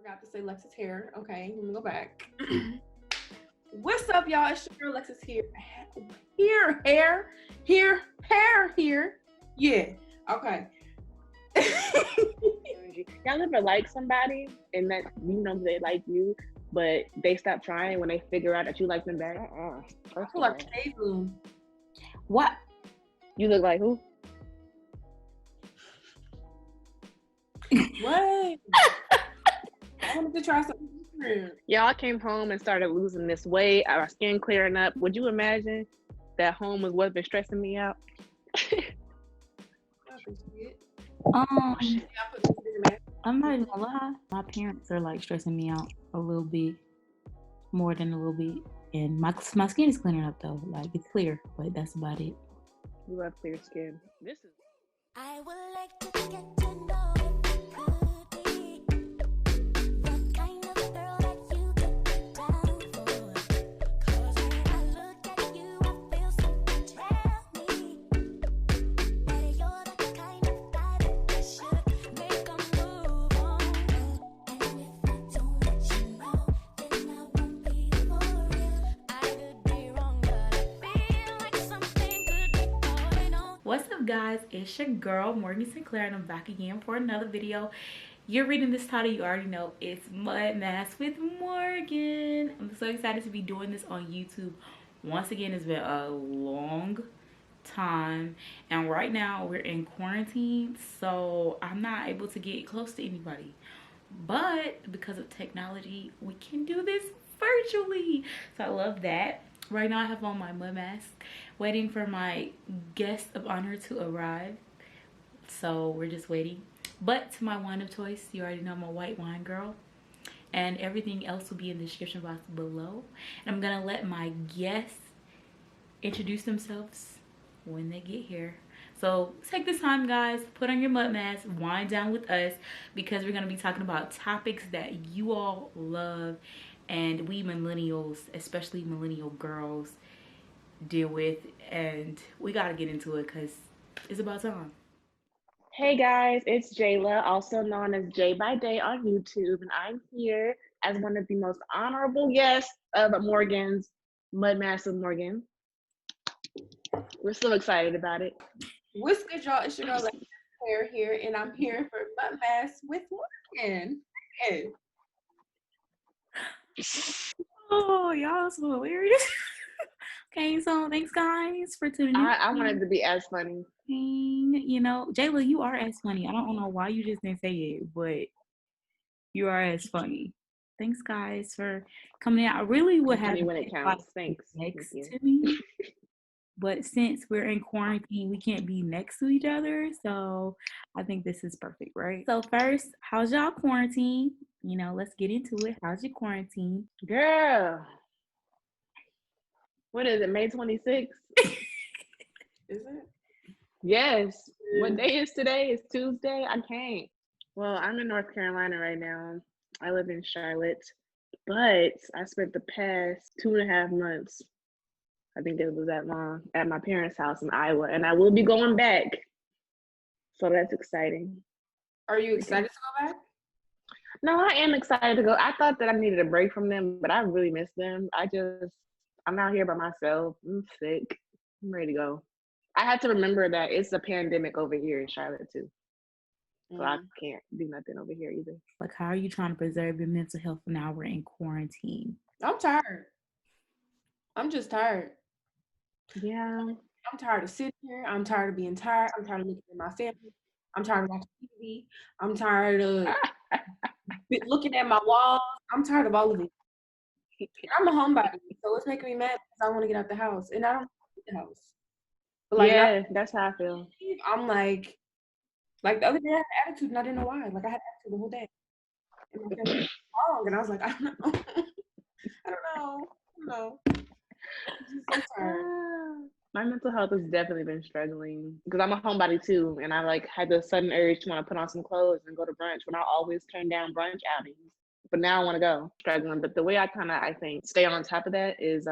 Forgot to say LexisHair. Okay, let me go back. What's up, y'all? It's your girl Lexis here. Here. Yeah. Okay. Y'all ever like somebody and that you know they like you, but they stop trying when they figure out that you like them back? I feel like Shade Room. What? You look like who? What? I wanted to try something different. Y'all came home and started losing this weight. Our skin clearing up. Would you imagine that home was what's been stressing me out? I'm not even gonna lie. My parents are like stressing me out a little bit, more than a little bit, and my skin is clearing up though. Like it's clear, but that's about it. You love clear skin. This is. I would like to get to know if you could be the kind of girl that you get down for. 'Cause when I look at you, I feel something tell me that you're the kind of guy that should make a move on. And if I don't let you know, then I won't be for real. I could be wrong, but I feel like something could be going on. What's up, guys? It's your girl Morgan Sinclaire, and I'm back again for another video. You're reading this title, you already know it's Mud Mask with Morgan. I'm so excited to be doing this on YouTube. Once again, it's been a long time, and right now we're in quarantine, so I'm not able to get close to anybody. But because of technology, we can do this virtually, so I love that. Right now I have on my mud mask, waiting for my guest of honor to arrive. So we're just waiting. But to my wine of choice, you already know I'm a white wine girl. And everything else will be in the description box below. And I'm gonna let my guests introduce themselves when they get here. So take this time, guys, put on your mud mask, wind down with us, because we're gonna be talking about topics that you all love and we millennials, especially millennial girls, deal with, and we gotta get into it because it's about time. Hey guys, it's Jayla, also known as JayByDay on YouTube, and I'm here as one of the most honorable guests of Morgan's Mud Mask with Morgan. We're so excited about it. What's good, y'all? It's your girl LexisHair here, and I'm here for Mud Mask with Morgan. Hey. Oh, y'all so hilarious. Okay, so thanks guys for tuning in. I wanted to be as funny. You know, Jayla, you are as funny. I don't know why you just didn't say it, but you are as funny. Thanks guys for coming out. I really would have when it counts. Thanks. Next to me. But since we're in quarantine, we can't be next to each other. So I think this is perfect, right? So first, how's y'all quarantine? You know, let's get into it. How's your quarantine? Girl. What is it, May 26th? Is it? Yes. What day is today? It's Tuesday. I can't. Well, I'm in North Carolina right now. I live in Charlotte. But I spent the past 2.5 months, I think it was that long, at my parents' house in Iowa. And I will be going back. So that's exciting. Are you excited to go back? No, I am excited to go. I thought that I needed a break from them, but I really miss them. I'm out here by myself. I'm sick. I'm ready to go. I had to remember that it's a pandemic over here in Charlotte too. So I can't do nothing over here either. Like, how are you trying to preserve your mental health now we're in quarantine? I'm tired. I'm just tired. Yeah. I'm tired of sitting here. I'm tired of being tired. I'm tired of looking at my family. I'm tired of watching TV. I'm tired of looking at my walls. I'm tired of all of it. I'm a homebody, so it's making me mad because I want to get out the house, and I don't leave the house. But like, yeah, that's how I feel. I'm like the other day I had attitude, and I didn't know why. Like I had attitude the whole day, and my family was wrong, and I was like, I don't know. I don't know. I'm just so tired. My mental health has definitely been struggling because I'm a homebody too, and I like had the sudden urge to want to put on some clothes and go to brunch when I always turn down brunch outings. but now I want to go. Struggling, but the way I think stay on top of that is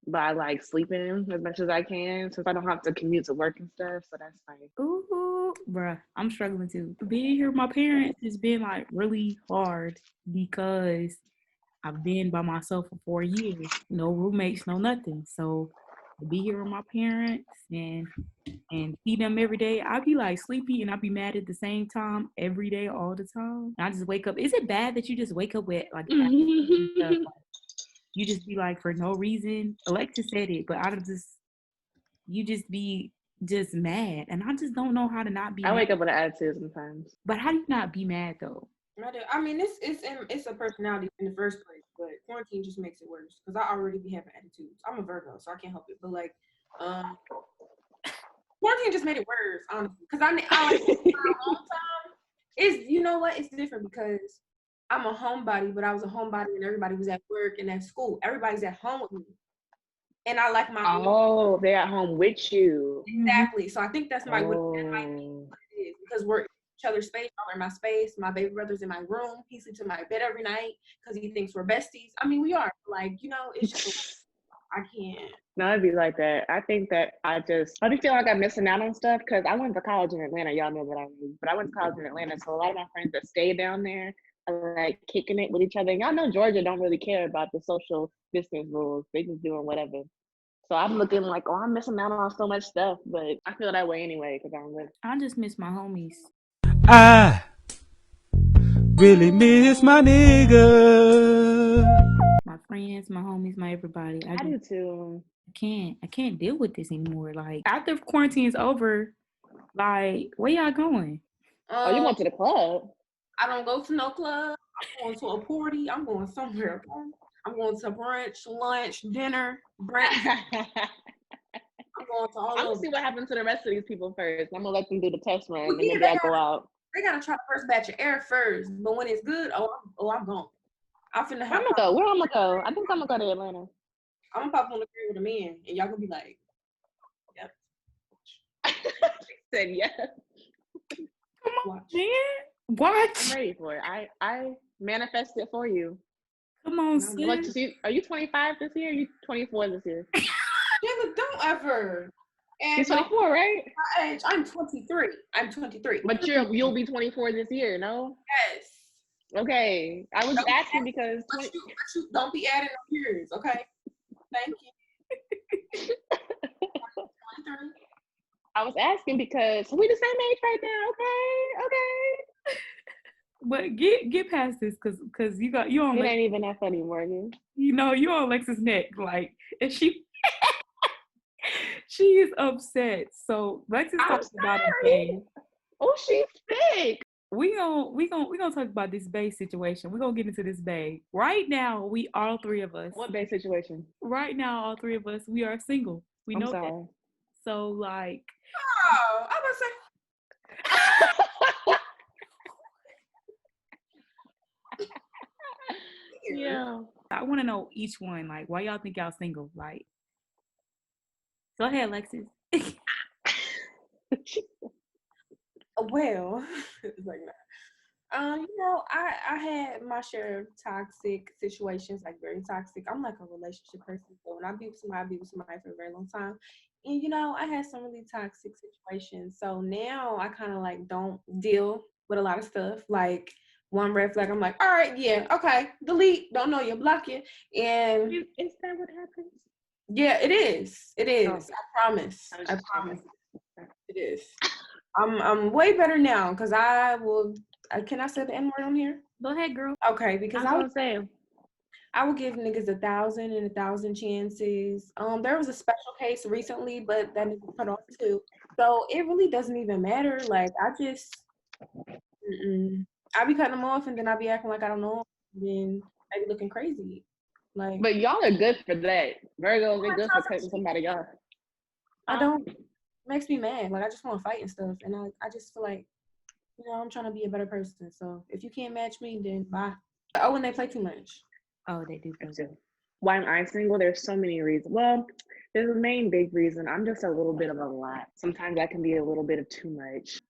by like sleeping as much as I can, since I don't have to commute to work and stuff. So that's nice. Ooh, bruh, I'm struggling too. Being here with my parents has been like really hard because I've been by myself for 4 years, no roommates, no nothing. So to be here with my parents and feed them every day, I'd be like sleepy and I'd be mad at the same time every day, all the time. And I just wake up. Is it bad that you just wake up with like stuff? Like, you just be like for no reason? Alexis said it, but you just be just mad, and I just don't know how to not be. I mad. wake up with an attitude sometimes. But how do you not be mad though? I mean, it's a personality in the first place, but quarantine just makes it worse because I already be having attitudes. I'm a Virgo, so I can't help it. But like, quarantine just made it worse, honestly. Because I like my own time. You know what? It's different because I'm a homebody, but I was a homebody and everybody was at work and at school. Everybody's at home with me, and I like my. Oh, they're at home with you. Exactly. So I think that's my what Oh. that might be what it is because we're in each other's space. I'm in my space. My baby brother's in my room. He sleeps in my bed every night because he thinks we're besties. I mean, we are. Like, you know, it's just I can't. No, it'd be like that. I think that I do feel like I'm missing out on stuff because I went to college in Atlanta. Y'all know that I moved, but I went to college in Atlanta. So a lot of my friends that stay down there are like kicking it with each other. And y'all know Georgia don't really care about the social distance rules. They just doing whatever. So I'm looking like, oh, I'm missing out on so much stuff, but I feel that way anyway because I'm with. I just miss my homies. I really miss my nigga. My friends, my homies, my everybody. I do too. I can't deal with this anymore. Like after quarantine is over, like where y'all going? Oh, you went to the club? I don't go to no club. I'm going to a party. I'm going somewhere. I'm going to brunch, lunch, dinner, brunch. I'm going to all I'm of gonna see what happens to the rest of these people first. I'm gonna let them do the test run, and yeah, maybe I'll go out. They gotta try the first batch of air first, but when it's good, I'm gone. I'm finna I'm have. gonna go. Where I'm gonna go? I think I'm gonna go to Atlanta. I'm gonna pop on the crib with a man, and y'all gonna be like, "Yep." Said yes. Watch. Man, what? I'm ready for it. I manifest it for you. Come on, No, Like, sis. are you 25 this year? Or are you 24 this year? Taylor, don't ever. And You're 24, right? my age, I'm 23. I'm 23. But you'll be 24 this year, no? Yes. Okay. I was Don't asking because But you don't be adding no years, okay? Thank you. 23. I was asking because we the same age right now. Okay. But get past this because you on It Lex, ain't even that funny, Morgan. you on Lex's neck. Like if she is upset. So Lexus I'm talks about a sorry. bae. Oh, she's sick. We gonna talk about this bae situation. We're gonna get into this bae. Right now, we all three of us. What bad situation? Right now, all three of us, we are single. We I'm know sorry. that. So like Oh, I was saying. Yeah. I want to know each one. Like why y'all think y'all single? Like go ahead, Lexus. Well, it's like that. You know, I had my share of toxic situations, like very toxic. I'm like a relationship person, so when I be with somebody for a very long time. And you know, I had some really toxic situations. So now I kind of like don't deal with a lot of stuff. Like one red flag, I'm like, all right, yeah, okay, delete, don't know you, block you. And Is that what happens? yeah, it is. It is. Oh. I promise. I was I just promise. checking. It is. I'm way better now because I will. Can I say the N word on here? Go ahead, girl. Okay, because I was gonna say. I would give niggas 1,000 and 1,000 chances. There was a special case recently, but that nigga cut off too. So it really doesn't even matter. Like I just, I be cutting them off, and then I be acting like I don't know, and then I be looking crazy. Like, But y'all are good for that. Virgos, they're good for cutting somebody off. I don't. It makes me mad. Like I just want to fight and stuff, and I just feel like, I'm trying to be a better person. So if you can't match me, then bye. Oh, and they play too much. Oh, they do. Why am I single? There's so many reasons. Well, there's a main big reason. I'm just a little bit of a lot. Sometimes I can be a little bit of too much.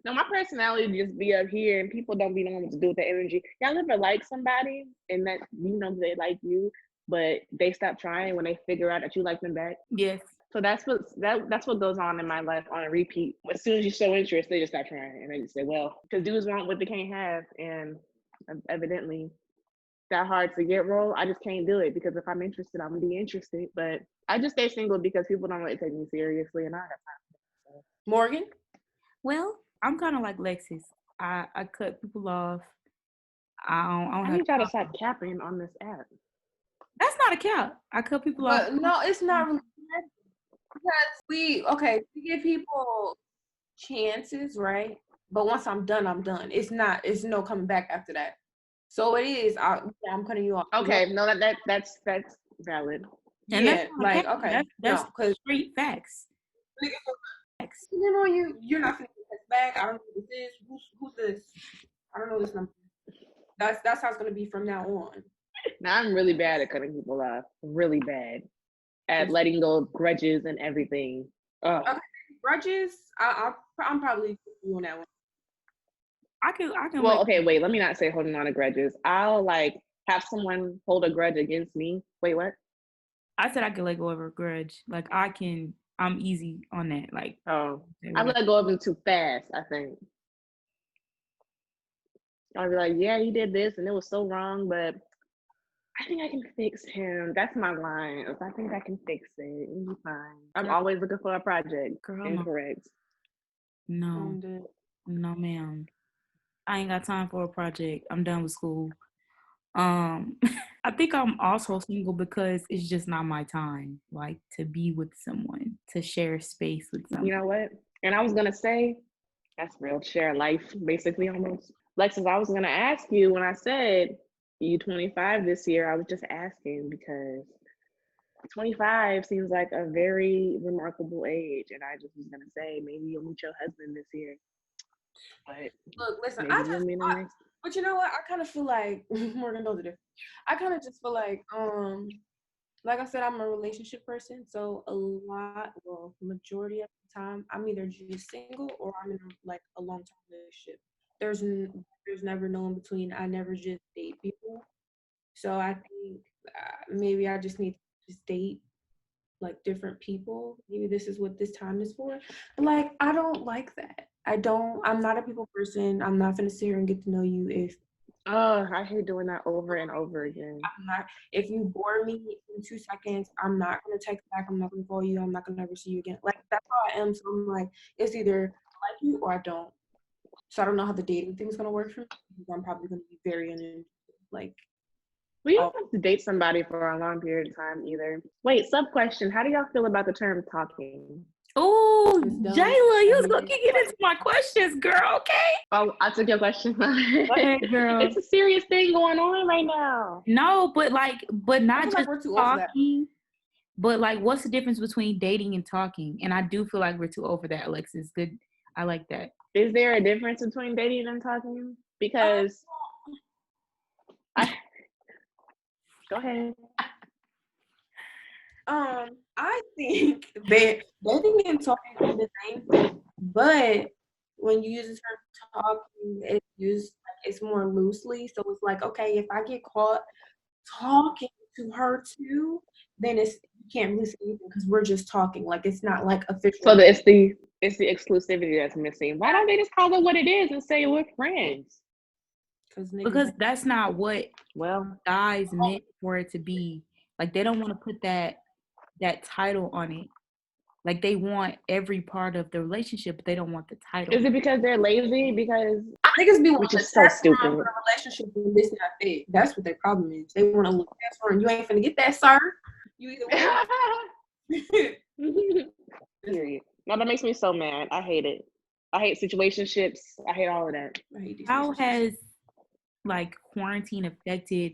No, my personality just be up here, and people don't be knowing what to do with the energy. Y'all ever like somebody, and that you know they like you, but they stop trying when they figure out that you like them back? Yes. So that's what goes on in my life on a repeat. As soon as you show interest, they just stop trying, and they just say, "Well, because dudes want what they can't have," and evidently that hard to get role, I just can't do it because if I'm interested, I'm gonna be interested. But I just stay single because people don't really take me seriously, and I have time. Morgan? Well, I'm kind of like Lexis. I cut people off. I don't I have need y'all to stop capping on this app. That's not a cap. I cut people off. But no, it's not really because we give people chances, right? But once I'm done, I'm done. It's no coming back after that. So it is. I'm cutting you off. Okay, no, that's valid. And Yeah, that's not a like cap. okay, That's no, because straight facts. Facts. you know you're not gonna get this back. I don't know who this is. Who's this? I don't know this number. That's how it's gonna be from now on. Now I'm really bad at cutting people off. Really bad at letting go of grudges and everything. Ugh. Okay, grudges. I'm probably doing that one. I can. Well, okay, wait. Let me not say holding on to grudges. I'll like have someone hold a grudge against me. Wait, what? I said I could let go of a grudge. Like I'm easy on that. Like, Oh, I let go of them too fast, I think. I'll be like, yeah, he did this and it was so wrong, but I think I can fix him. That's my line. If I think I can fix it, it'll be fine. I'm always looking for a project. Girl, Incorrect. no, ma'am. I ain't got time for a project. I'm done with school. I think I'm also single because it's just not my time, like to be with someone, to share space with someone. You know what? And I was gonna say, that's real, share life, basically almost. Lexis, I was gonna ask you when I said you 25 this year, I was just asking because 25 seems like a very remarkable age. And I just was gonna say maybe you'll meet your husband this year. But look, listen, maybe you'll meet him next. But you know what? I kind of feel like Morgan knows it. I kind of just feel like I said, I'm a relationship person, so majority of the time, I'm either just single or I'm in like a long-term relationship. There's never no in between. I never just date people, so I think maybe I just need to just date like different people. Maybe this is what this time is for. But like, I don't like that. I'm not a people person. I'm not gonna sit here and get to know you if Oh, I hate doing that over and over again. if you bore me in 2 seconds, I'm not gonna text back, I'm not gonna call you, I'm not gonna ever see you again. Like that's how I am. So I'm like, it's either I like you or I don't. So I don't know how the dating thing's gonna work for me because I'm probably gonna be very uninterested. Like We don't have to date somebody for a long period of time either. Wait, sub question. How do y'all feel about the term talking? Oh, It's dumb. Jayla, you was gonna get into my questions, girl. Okay. Oh, I took your question. Go ahead, girl. It's a serious thing going on right now. No, but not feel just like we're too old for that. talking. But like, what's the difference between dating and talking? And I do feel like we're too over that, Alexis. Good. I like that. Is there a difference between dating and talking? Because go ahead. I think that dating and talking are the same thing, but when you use the term talking, it's more loosely. So it's like, okay, if I get caught talking to her too, then you can't really say anything because we're just talking. Like it's not like official. So it's the exclusivity that's missing. Why don't they just call it what it is and say we're friends? Because that's not what Well, guys meant for it to be. Like they don't want to put that title on it. Like they want every part of the relationship, but they don't want the title. Is it because they're lazy? Because niggas be which is so stupid. For a relationship and this not fit. That's what their problem is. They want to look past her, and you ain't finna get that, sir. You either want. Period. No, that makes me so mad. I hate it. I hate situationships. I hate all of that. How has like quarantine affected,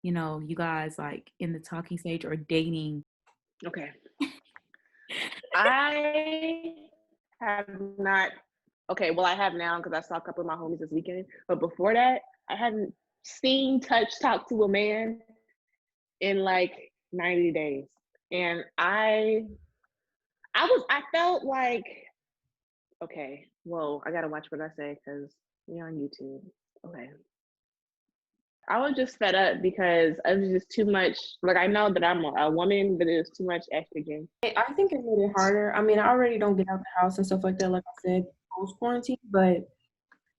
you guys like in the talking stage or dating? Okay. I have not. Okay, well, I have now because I saw a couple of my homies this weekend. But before that, I hadn't seen, touched, talked to a man in like 90 days. And I felt like, okay, Whoa, I gotta watch what I say because you're on YouTube. Okay. I was just fed up because it was just too much. Like, I know that I'm a woman, but it was too much estrogen. I think it made it harder. I mean, I already don't get out the house and stuff like that, like I said, post quarantine, but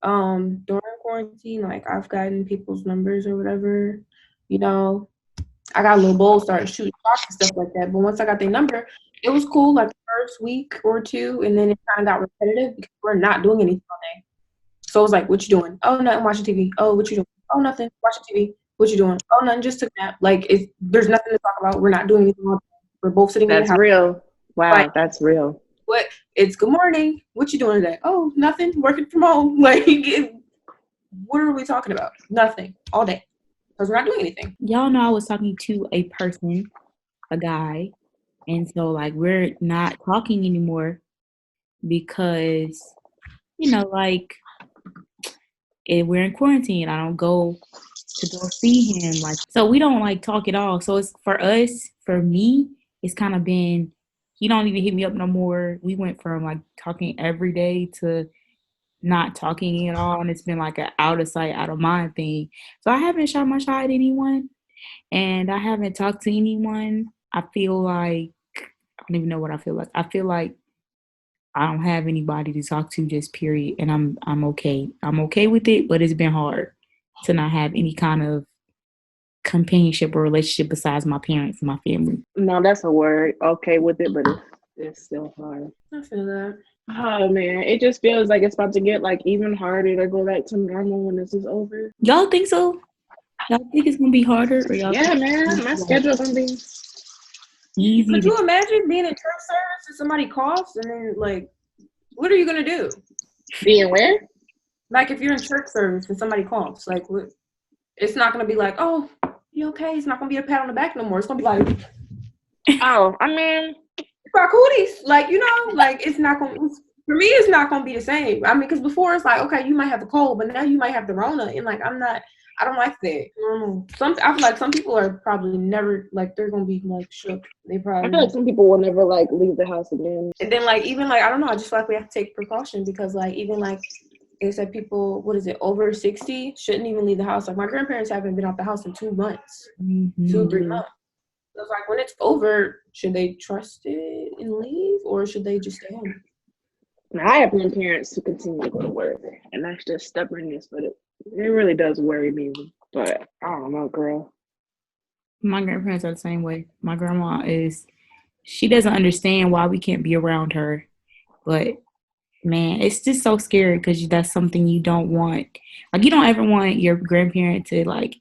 during quarantine, like I've gotten people's numbers or whatever, you know. I got a little bold, started shooting shots and stuff like that. But once I got their number, it was cool like the first week or two, and then it kind of got repetitive because we're not doing anything all day. So it was like, what you doing? Oh, nothing, watching TV. Oh, what you doing? Oh, nothing, watching TV. What you doing? Oh, nothing, just took a nap. Like, there's nothing to talk about. We're not doing anything all day. We're both sitting in the That's house. real. Wow, Like, that's real. what? It's good morning. What you doing today? Oh, nothing, working from home. Like, what are we talking about? Nothing, all day. Because we're not doing anything. Y'all know I was talking to a person, a guy, and so like we're not talking anymore because, you know, like we're in quarantine. I don't go to go see him. Like, so we don't like talk at all. So it's for us, for me, it's kind of been, he don't even hit me up no more. We went from like talking every day to not talking at all. And it's been like an out of sight, out of mind thing. So I haven't shot my shot at anyone and I haven't talked to anyone. I feel like, I don't even know what I feel like. I feel like I don't have anybody to talk to, just period. And I'm okay. I'm okay with it, but it's been hard to not have any kind of companionship or relationship besides my parents and my family. No, that's a word. Okay with it, but it's still hard. I feel that. Oh man, it just feels like it's about to get like even harder to go back to normal when this is over. Y'all think so? Y'all think it's gonna be harder, or y'all Yeah, think man, my schedule's gonna be easy? Could you imagine being in church service and somebody coughs and then like, what are you gonna do? being where? Like if you're in church service and somebody coughs, like what? It's not gonna be like, oh, you okay? It's not gonna be a pat on the back no more. It's gonna be like, Oh, I mean, our cooties, like like it's not gonna. For me, it's not gonna be the same. I mean, because before it's like, okay, you might have a cold, but now you might have the Rona, and like I'm not. I don't like that. I feel like some people are probably never like they're gonna be like shook. They I probably. feel like some people will never like leave the house again. And then like even like I don't know. I just feel like we have to take precaution because like even like they said people, what is it, over 60 shouldn't even leave the house. Like my grandparents haven't been out the house in 2 months, 2-3 months. So it's like when it's over, should they trust it and leave or should they just stay home? Now, I have grandparents who continue to go to work, and that's just stubbornness, but it really does worry me. But I don't know, girl. My grandparents are the same way. My grandma she doesn't understand why we can't be around her, but man, it's just so scary because that's something you don't want. Like, you don't ever want your grandparent to like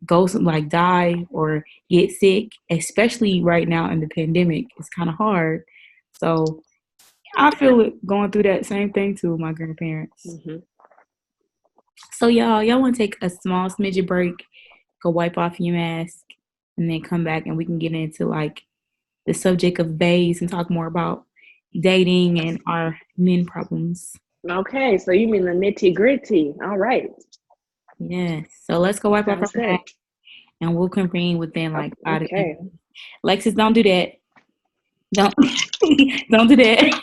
go like die or get sick, especially right now in the pandemic. It's kind of hard. So I feel it going through that same thing too with my grandparents. Mm-hmm. So y'all want to take a small smidget break, go wipe off your mask, and then come back and we can get into like the subject of bays and talk more about dating and our men problems. Okay, so you mean the nitty gritty? All right. Yes. So let's go wipe off Sounds our good. mask and we'll convene within like 5 to 10 Okay. minutes. Lexis, don't do that. Don't don't do that.